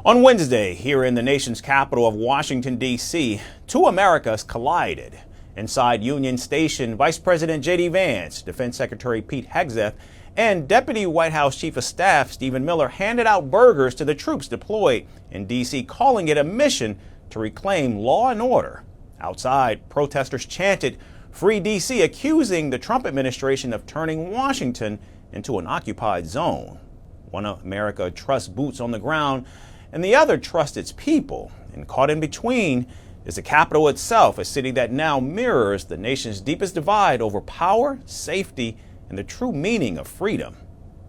On Wednesday, here in the nation's capital of Washington, D.C., two Americas collided. Inside Union Station, Vice President JD Vance, Defense Secretary Pete Hegseth, and Deputy White House Chief of Staff Stephen Miller handed out burgers to the troops deployed in D.C., calling it a mission to reclaim law and order. Outside, protesters chanted, "Free D.C.," accusing the Trump administration of turning Washington into an occupied zone. One America trusts boots on the ground, and the other trusts its people. And caught in between is the Capitol itself, a city that now mirrors the nation's deepest divide over power, safety, and the true meaning of freedom.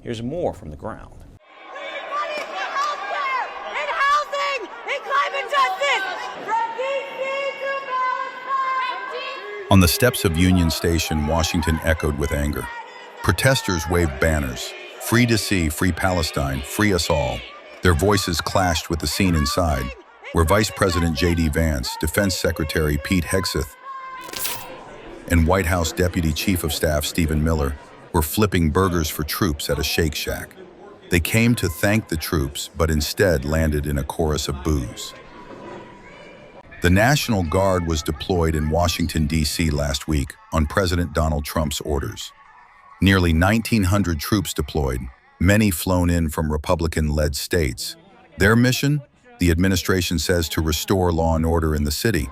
Here's more from the ground. On the steps of Union Station, Washington echoed with anger. Protesters waved banners, "Free D.C., free Palestine, free us all." Their voices clashed with the scene inside, where Vice President JD Vance, Defense Secretary Pete Hegseth, and White House Deputy Chief of Staff Stephen Miller were flipping burgers for troops at a Shake Shack. They came to thank the troops, but instead landed in a chorus of boos. The National Guard was deployed in Washington, D.C. last week on President Donald Trump's orders. Nearly 1,900 troops deployed, many flown in from Republican-led states. Their mission, the administration says, to restore law and order in the city.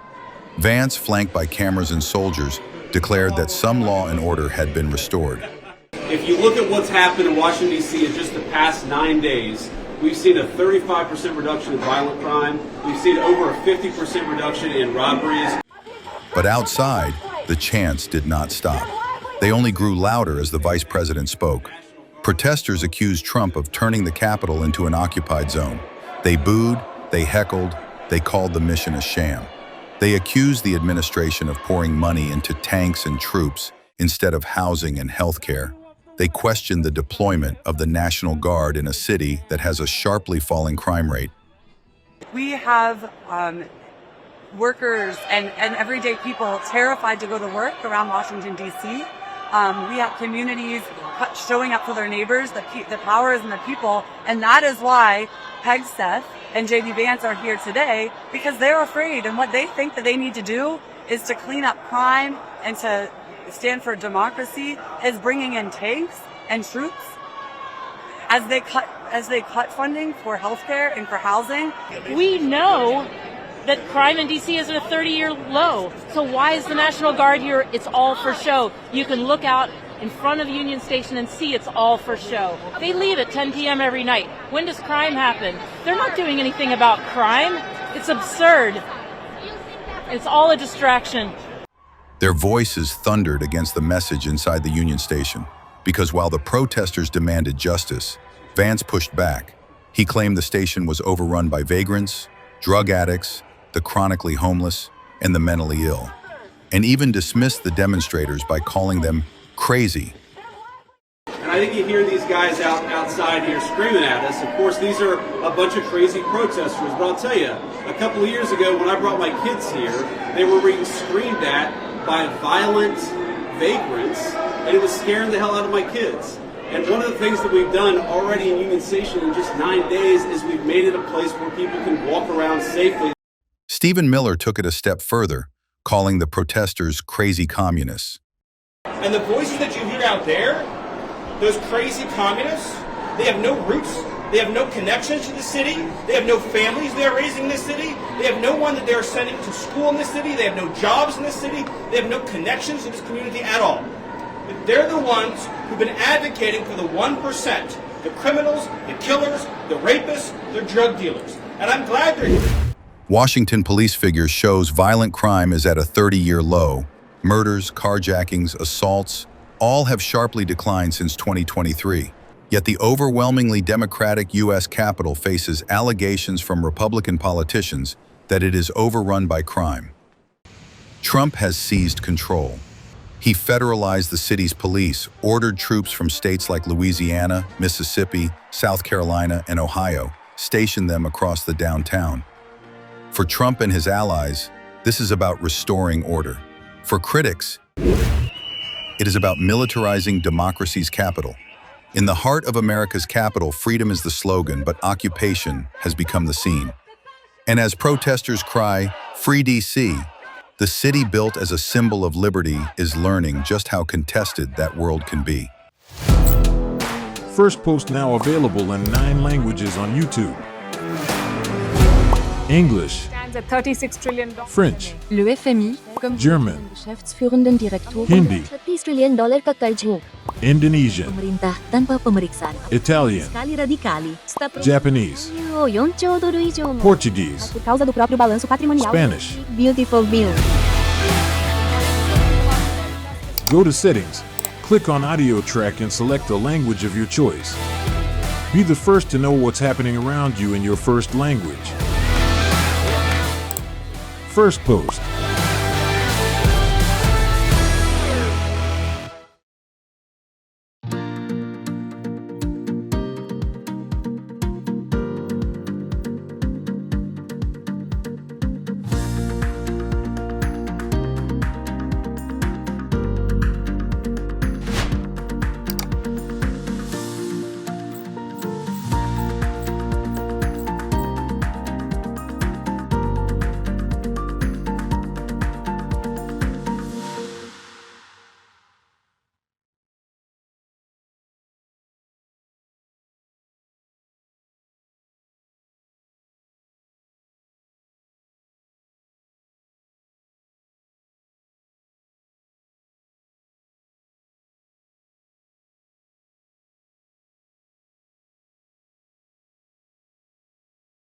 Vance, flanked by cameras and soldiers, declared that some law and order had been restored. If you look at what's happened in Washington, D.C. in just the past 9 days, we've seen a 35% reduction in violent crime. We've seen over a 50% reduction in robberies. But outside, the chants did not stop. They only grew louder as the vice president spoke. Protesters accused Trump of turning the Capitol into an occupied zone. They booed, they heckled, they called the mission a sham. They accused the administration of pouring money into tanks and troops instead of housing and health care. They questioned the deployment of the National Guard in a city that has a sharply falling crime rate. We have workers and everyday people terrified to go to work around Washington, D.C. We have communities showing up for their neighbors. The power is in the people, and that is why Hegseth and JD Vance are here today, because they're afraid, and what they think that they need to do is to clean up crime and to stand for democracy is bringing in tanks and troops as they cut funding for healthcare and for housing. We know that crime in D.C. is at a 30-year low. So why is the National Guard here? It's all for show. You can look out in front of Union Station and see it's all for show. They leave at 10 p.m. every night. When does crime happen? They're not doing anything about crime. It's absurd. It's all a distraction. Their voices thundered against the message inside the Union Station, because while the protesters demanded justice, Vance pushed back. He claimed the station was overrun by vagrants, drug addicts, the chronically homeless, and the mentally ill, and even dismissed the demonstrators by calling them crazy. And I think you hear these guys outside here screaming at us. Of course, these are a bunch of crazy protesters, but I'll tell you, a couple of years ago when I brought my kids here, they were being screamed at by violent vagrants, and it was scaring the hell out of my kids. And one of the things that we've done already in Union Station in just 9 days is we've made it a place where people can walk around safely. Stephen Miller took it a step further, calling the protesters crazy communists. And the voices that you hear out there, those crazy communists, they have no roots, they have no connections to the city, they have no families they're raising in this city, they have no one that they're sending to school in this city, they have no jobs in this city, they have no connections to this community at all. But they're the ones who've been advocating for the 1%, the criminals, the killers, the rapists, the drug dealers. And I'm glad they're here. Washington police figures shows violent crime is at a 30-year low. Murders, carjackings, assaults, all have sharply declined since 2023. Yet the overwhelmingly Democratic U.S. Capitol faces allegations from Republican politicians that it is overrun by crime. Trump has seized control. He federalized the city's police, ordered troops from states like Louisiana, Mississippi, South Carolina, and Ohio, stationed them across the downtown. For Trump and his allies, this is about restoring order. For critics, it is about militarizing democracy's capital. In the heart of America's capital, freedom is the slogan, but occupation has become the scene. And as protesters cry, "Free DC," the city built as a symbol of liberty is learning just how contested that world can be. Firstpost now available in 9 languages on YouTube. English, At $36 trillion. French, Le FMI, comme German, Geschäftsführenden Direktor, Hindi, $30 trillion ka karjo. Indonesian, Pemerintah tanpa pemeriksaan. Italian, Sekali radikali. Japanese, 4 兆ドル以上も Portuguese, por causa do próprio balanço patrimonial. Spanish. Beautiful bill. Go to Settings, click on Audio Track and select a language of your choice. Be the first to know what's happening around you in your first language. Firstpost.